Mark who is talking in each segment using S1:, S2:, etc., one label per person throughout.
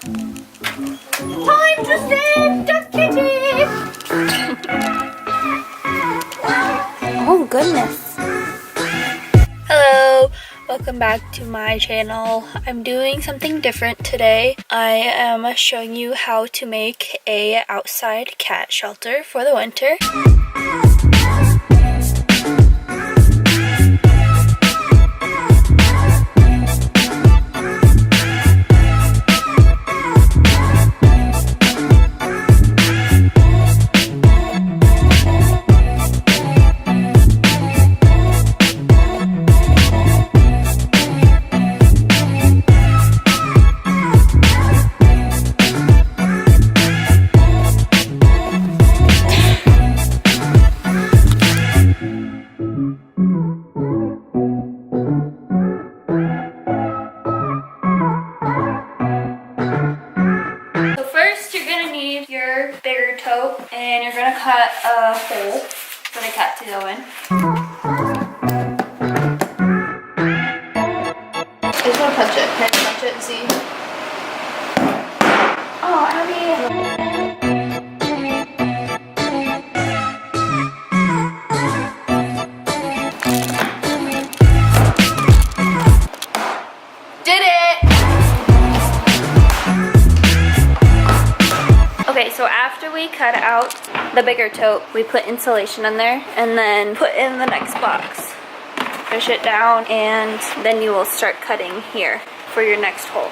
S1: Time to save the kitty! Oh goodness. Hello, welcome back to my channel. I'm doing something different today. I am showing you how to make a outside cat shelter for the winter. Your bigger toe, and you're gonna cut a hole for the cat to go in.
S2: I just want to punch it. Can I punch it and see?
S1: Oh, Abby!
S2: Did it!
S1: Okay, so after we cut out the bigger tote, we put insulation in there and then put in the next box. Push it down and then you will start cutting here for your next hole.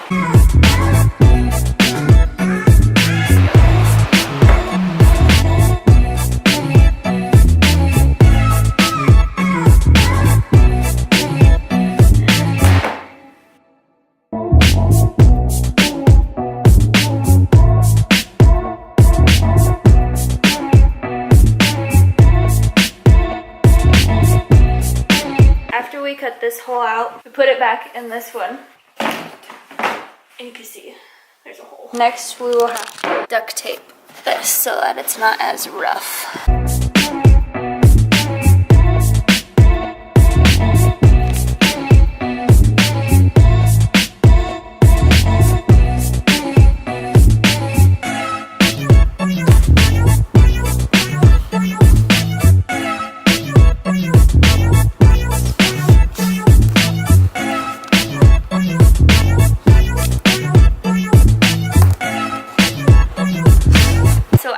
S1: After we cut this hole out, we put it back in this one. And you can see there's a hole. Next, we will have to duct tape this so that it's not as rough.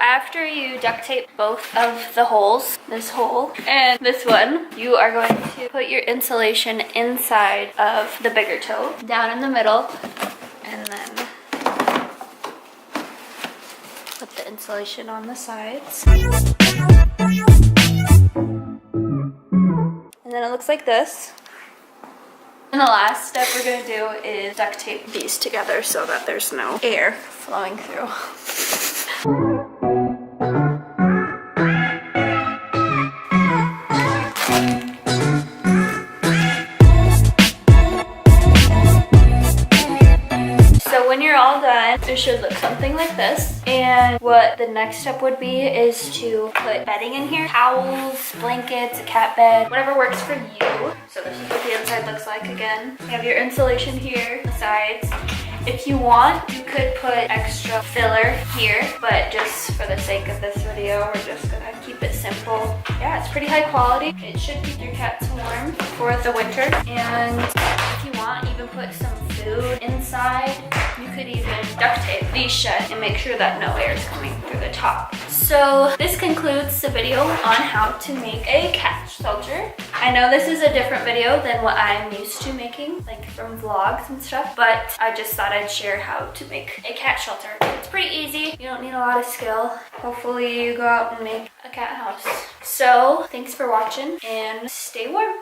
S1: After you duct tape both of the holes, this hole and this one, you are going to put your insulation inside of the bigger toe, down in the middle, and then put the insulation on the sides. And then it looks like this. And the last step we're going to do is duct tape these together so that there's no air flowing through. When you're all done, it should look something like this. And what the next step would be is to put bedding in here. Towels, blankets, a cat bed, whatever works for you. So this is what the inside looks like again. You have your insulation here, the sides. If you want, you could put extra filler here, but just for the sake of this video, we're just gonna keep it simple. Yeah, it's pretty high quality. It should keep your cats warm for the winter. And if you want, even put some food inside. You could even duct tape these shut and make sure that no air is coming through the top. So this concludes the video on how to make a cat shelter. I know this is a different video than what I'm used to making, like from vlogs and stuff, but I just thought I'd share how to make a cat shelter. It's pretty easy. You don't need a lot of skill. Hopefully you go out and make a cat house. So thanks for watching and stay warm.